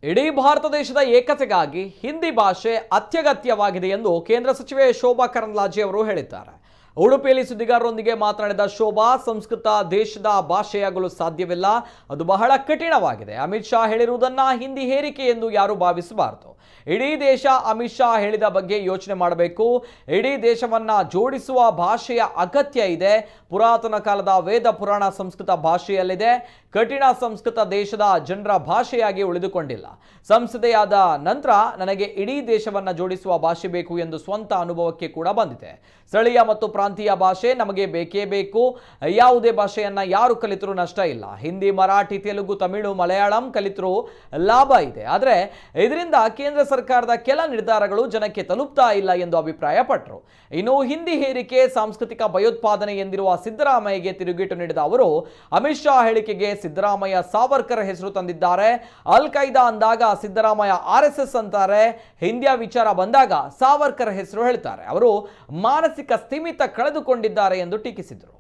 ಇಡೀ ಭಾರತ ದೇಶದ ಏಕತೆಗಾಗಿ ಹಿಂದಿ ಭಾಷೆ ಅತ್ಯಗತ್ಯವಾಗಿದೆ ಎಂದು ಕೇಂದ್ರ ಸಚಿವೆ ಶೋಭಾ ಕರಂದ್ಲಾಜೆ ಅವರು ಹೇಳಿದ್ದಾರೆ. ಉಡುಪಿಯಲ್ಲಿ ಸುದ್ದಿಗಾರರೊಂದಿಗೆ ಮಾತನಾಡಿದ ಶೋಭಾ, ಸಂಸ್ಕೃತ ದೇಶದ ಭಾಷೆಯಾಗಲು ಸಾಧ್ಯವಿಲ್ಲ, ಅದು ಬಹಳ ಕಠಿಣವಾಗಿದೆ. ಅಮಿತ್ ಶಾ ಹೇಳಿರುವುದನ್ನು ಹಿಂದಿ ಹೇರಿಕೆ ಎಂದು ಯಾರು ಭಾವಿಸಬಾರದು. ಇಡೀ ದೇಶ ಅಮಿತ್ ಶಾ ಹೇಳಿದ ಬಗ್ಗೆ ಯೋಚನೆ ಮಾಡಬೇಕು. ಇಡೀ ದೇಶವನ್ನ ಜೋಡಿಸುವ ಭಾಷೆಯ ಅಗತ್ಯ ಇದೆ. ಪುರಾತನ ಕಾಲದ ವೇದ ಪುರಾಣ ಸಂಸ್ಕೃತ ಭಾಷೆಯಲ್ಲಿದೆ. ಕಠಿಣ ಸಂಸ್ಕೃತ ದೇಶದ ಜನರ ಭಾಷೆಯಾಗಿ ಉಳಿದುಕೊಂಡಿಲ್ಲ. ಸಂಸದೆಯಾದ ನಂತರ ನನಗೆ ಇಡೀ ದೇಶವನ್ನ ಜೋಡಿಸುವ ಭಾಷೆ ಬೇಕು ಎಂದು ಸ್ವಂತ ಅನುಭವಕ್ಕೆ ಕೂಡ ಬಂದಿದೆ. ಸ್ಥಳೀಯ ಮತ್ತು ಪ್ರಾಂತೀಯ ಭಾಷೆ ನಮಗೆ ಬೇಕೇ ಬೇಕು. ಯಾವುದೇ ಭಾಷೆಯನ್ನ ಯಾರು ಕಲಿತರೂ ನಷ್ಟ ಇಲ್ಲ. ಹಿಂದಿ, ಮರಾಠಿ, ತೆಲುಗು, ತಮಿಳು, ಮಲಯಾಳಂ ಕಲಿತರೂ ಲಾಭ ಇದೆ. ಆದರೆ ಇದರಿಂದ ಕೇಂದ್ರ ಸರ್ಕಾರದ ಕೆಲ ನಿರ್ಧಾರಗಳು ಜನಕ್ಕೆ ತಲುಪ್ತಾ ಇಲ್ಲ ಎಂದು ಅಭಿಪ್ರಾಯಪಟ್ಟರು. ಇನ್ನು ಹಿಂದಿ ಹೇರಿಕೆ ಸಾಂಸ್ಕೃತಿಕ ಭಯೋತ್ಪಾದನೆ ಎಂದಿರುವ ಸಿದ್ದರಾಮಯ್ಯಗೆ ತಿರುಗೇಟು ನೀಡಿದ ಅವರು, ಅಮಿತ್ ಶಾ ಹೇಳಿಕೆಗೆ ಸಿದ್ದರಾಮಯ್ಯ ಸಾವರ್ಕರ್ ಹೆಸರು ತಂದಿದ್ದಾರೆ. ಅಲ್ ಖೈದಾ ಅಂದಾಗ ಸಿದ್ದರಾಮಯ್ಯ RSS ಅಂತಾರೆ. ಹಿಂದಿಯ ವಿಚಾರ ಬಂದಾಗ ಸಾವರ್ಕರ್ ಹೆಸರು ಹೇಳ್ತಾರೆ. ಅವರು ಮಾನಸಿಕ ಸ್ಥಿಮಿತ ಕಳೆದುಕೊಂಡಿದ್ದಾರೆ ಎಂದು ಟೀಕಿಸಿದರು.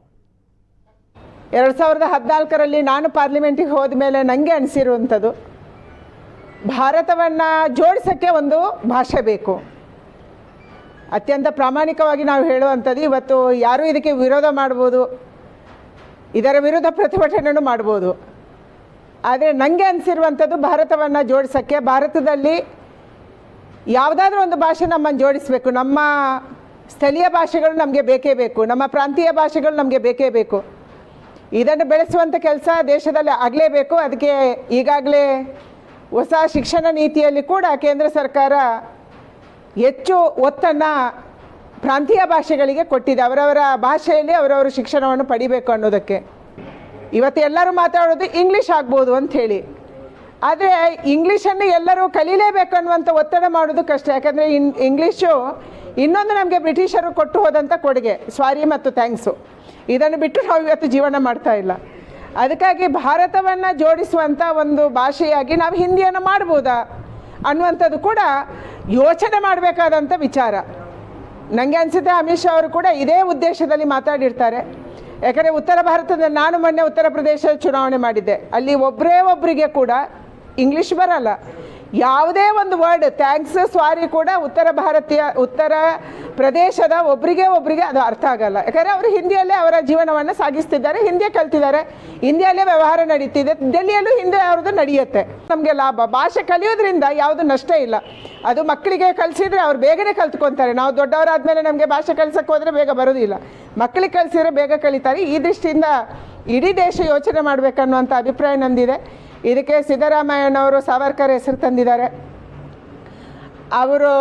2014ರಲ್ಲಿ ನಾನು ಪಾರ್ಲಿಮೆಂಟಿಗೆ ಹೋದ ಮೇಲೆ ನನಗೆ ಅನಿಸಿರುವಂಥದ್ದು, ಭಾರತವನ್ನು ಜೋಡಿಸೋಕ್ಕೆ ಒಂದು ಭಾಷೆ ಬೇಕು. ಅತ್ಯಂತ ಪ್ರಾಮಾಣಿಕವಾಗಿ ನಾವು ಹೇಳುವಂಥದ್ದು, ಇವತ್ತು ಯಾರೂ ಇದಕ್ಕೆ ವಿರೋಧ ಮಾಡ್ಬೋದು, ಇದರ ವಿರುದ್ಧ ಪ್ರತಿಭಟನೆಯೂ ಮಾಡ್ಬೋದು. ಆದರೆ ನನಗೆ ಅನಿಸಿರುವಂಥದ್ದು, ಭಾರತವನ್ನು ಜೋಡಿಸೋಕ್ಕೆ ಭಾರತದಲ್ಲಿ ಯಾವುದಾದ್ರೂ ಒಂದು ಭಾಷೆ ನಮ್ಮನ್ನು ಜೋಡಿಸಬೇಕು. ನಮ್ಮ ಸ್ಥಳೀಯ ಭಾಷೆಗಳು ನಮಗೆ ಬೇಕೇ ಬೇಕು, ನಮ್ಮ ಪ್ರಾಂತೀಯ ಭಾಷೆಗಳು ನಮಗೆ ಬೇಕೇ ಬೇಕು. ಇದನ್ನು ಬೆಳೆಸುವಂಥ ಕೆಲಸ ದೇಶದಲ್ಲಿ ಆಗಲೇಬೇಕು. ಅದಕ್ಕೆ ಈಗಾಗಲೇ ಹೊಸ ಶಿಕ್ಷಣ ನೀತಿಯಲ್ಲಿ ಕೂಡ ಕೇಂದ್ರ ಸರ್ಕಾರ ಹೆಚ್ಚು ಒತ್ತನ್ನು ಪ್ರಾಂತೀಯ ಭಾಷೆಗಳಿಗೆ ಕೊಟ್ಟಿದೆ. ಅವರವರ ಭಾಷೆಯಲ್ಲಿ ಅವರವರು ಶಿಕ್ಷಣವನ್ನು ಪಡಿಬೇಕು ಅನ್ನೋದಕ್ಕೆ. ಇವತ್ತು ಎಲ್ಲರೂ ಮಾತಾಡೋದು ಇಂಗ್ಲೀಷ್ ಆಗ್ಬೋದು ಅಂಥೇಳಿ, ಆದರೆ ಇಂಗ್ಲೀಷನ್ನು ಎಲ್ಲರೂ ಕಲೀಲೇಬೇಕು ಅನ್ನುವಂಥ ಒತ್ತಡ ಮಾಡೋದು ಕಷ್ಟ. ಯಾಕಂದರೆ ಇಂಗ್ಲೀಷು ಇನ್ನೊಂದು ನಮಗೆ ಬ್ರಿಟಿಷರು ಕೊಟ್ಟು ಹೋದಂಥ ಕೊಡುಗೆ, ಸ್ವಾರಿ ಮತ್ತು ಥ್ಯಾಂಕ್ಸು. ಇದನ್ನು ಬಿಟ್ಟು ನಾವು ಇವತ್ತು ಜೀವನ ಮಾಡ್ತಾ ಇಲ್ಲ. ಅದಕ್ಕಾಗಿ ಭಾರತವನ್ನು ಜೋಡಿಸುವಂಥ ಒಂದು ಭಾಷೆಯಾಗಿ ನಾವು ಹಿಂದಿಯನ್ನು ಮಾಡ್ಬೋದಾ ಅನ್ನುವಂಥದ್ದು ಕೂಡ ಯೋಚನೆ ಮಾಡಬೇಕಾದಂಥ ವಿಚಾರ. ನನಗೆ ಅನಿಸುತ್ತೆ ಅಮಿತ್ ಶಾ ಅವರು ಕೂಡ ಇದೇ ಉದ್ದೇಶದಲ್ಲಿ ಮಾತಾಡಿರ್ತಾರೆ. ಯಾಕಂದರೆ ಉತ್ತರ ಭಾರತದಲ್ಲಿ ನಾನು ಮೊನ್ನೆ ಉತ್ತರ ಪ್ರದೇಶ ಚುನಾವಣೆ ಮಾಡಿದ್ದೆ. ಅಲ್ಲಿ ಒಬ್ಬರಿಗೆ ಕೂಡ ಇಂಗ್ಲೀಷ್ ಬರಲ್ಲ. ಯಾವುದೇ ಒಂದು ವರ್ಡ್ ಥ್ಯಾಂಕ್ಸ್, ಸ್ವಾರಿ ಕೂಡ ಉತ್ತರ ಪ್ರದೇಶದ ಒಬ್ಬರಿಗೆ ಅದು ಅರ್ಥ ಆಗಲ್ಲ. ಯಾಕಂದರೆ ಅವರು ಹಿಂದಿಯಲ್ಲೇ ಅವರ ಜೀವನವನ್ನು ಸಾಗಿಸ್ತಿದ್ದಾರೆ, ಹಿಂದಿಯೇ ಕಲ್ತಿದ್ದಾರೆ, ಹಿಂದಿಯಲ್ಲೇ ವ್ಯವಹಾರ ನಡೀತಿದೆ. ಡೆಲ್ಲಿಯಲ್ಲೂ ಹಿಂದಿ ಅವ್ರದ್ದು ನಡೆಯುತ್ತೆ. ನಮಗೆ ಲಾಭ. ಭಾಷೆ ಕಲಿಯೋದ್ರಿಂದ ಯಾವುದು ನಷ್ಟ ಇಲ್ಲ. ಅದು ಮಕ್ಕಳಿಗೆ ಕಲಿಸಿದ್ರೆ ಅವ್ರು ಬೇಗನೆ ಕಲ್ತ್ಕೊತಾರೆ. ನಾವು ದೊಡ್ಡವರಾದ್ಮೇಲೆ ನಮಗೆ ಭಾಷೆ ಕಲಿಸೋಕ್ಕೆ ಹೋದರೆ ಬೇಗ ಬರೋದಿಲ್ಲ. ಮಕ್ಕಳಿಗೆ ಕಲಿಸಿದ್ರೆ ಬೇಗ ಕಲಿತಾರೆ. ಈ ದೃಷ್ಟಿಯಿಂದ ಇಡೀ ದೇಶ ಯೋಚನೆ ಮಾಡಬೇಕನ್ನುವಂಥ ಅಭಿಪ್ರಾಯ ನಂದಿದೆ. ಇದಕ್ಕೆ ಸಿದ್ದರಾಮಯ್ಯನವರು ಸಾವರ್ಕರ್ ಹೆಸರು ತಂದಿದ್ದಾರೆ. ಅವರು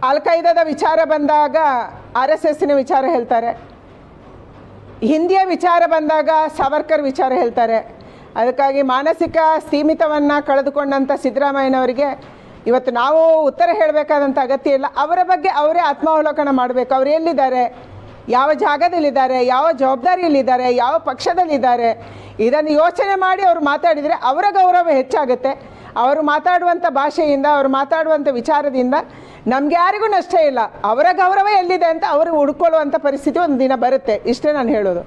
ಅಲ್ ಖೈದಾದ ವಿಚಾರ ಬಂದಾಗ RSSನ ವಿಚಾರ ಹೇಳ್ತಾರೆ, ಹಿಂದಿಯ ವಿಚಾರ ಬಂದಾಗ ಸಾವರ್ಕರ್ ವಿಚಾರ ಹೇಳ್ತಾರೆ. ಅದಕ್ಕಾಗಿ ಮಾನಸಿಕ ಸ್ಥೀಮಿತವನ್ನು ಕಳೆದುಕೊಂಡಂಥ ಸಿದ್ದರಾಮಯ್ಯನವರಿಗೆ ಇವತ್ತು ನಾವು ಉತ್ತರ ಹೇಳಬೇಕಾದಂಥ ಅಗತ್ಯ ಇಲ್ಲ. ಅವರ ಬಗ್ಗೆ ಅವರೇ ಆತ್ಮಾವಲೋಕನ ಮಾಡಬೇಕು. ಅವರು ಎಲ್ಲಿದ್ದಾರೆ, ಯಾವ ಜಾಗದಲ್ಲಿದ್ದಾರೆ, ಯಾವ ಜವಾಬ್ದಾರಿಯಲ್ಲಿದ್ದಾರೆ, ಯಾವ ಪಕ್ಷದಲ್ಲಿದ್ದಾರೆ, ಇದನ್ನು ಯೋಚನೆ ಮಾಡಿ ಅವರು ಮಾತಾಡಿದರೆ ಅವರ ಗೌರವ ಹೆಚ್ಚಾಗುತ್ತೆ. ಅವರು ಮಾತಾಡುವಂಥ ಭಾಷೆಯಿಂದ, ಅವರು ಮಾತಾಡುವಂಥ ವಿಚಾರದಿಂದ ನಮ್ಗೆ ಯಾರಿಗೂ ನಷ್ಟ ಇಲ್ಲ. ಅವರ ಗೌರವ ಎಲ್ಲಿದೆ ಅಂತ ಅವರು ಹುಡ್ಕೊಳ್ಳುವಂಥ ಪರಿಸ್ಥಿತಿ ಒಂದು ದಿನ ಬರುತ್ತೆ. ಇಷ್ಟೇ ನಾನು ಹೇಳೋದು.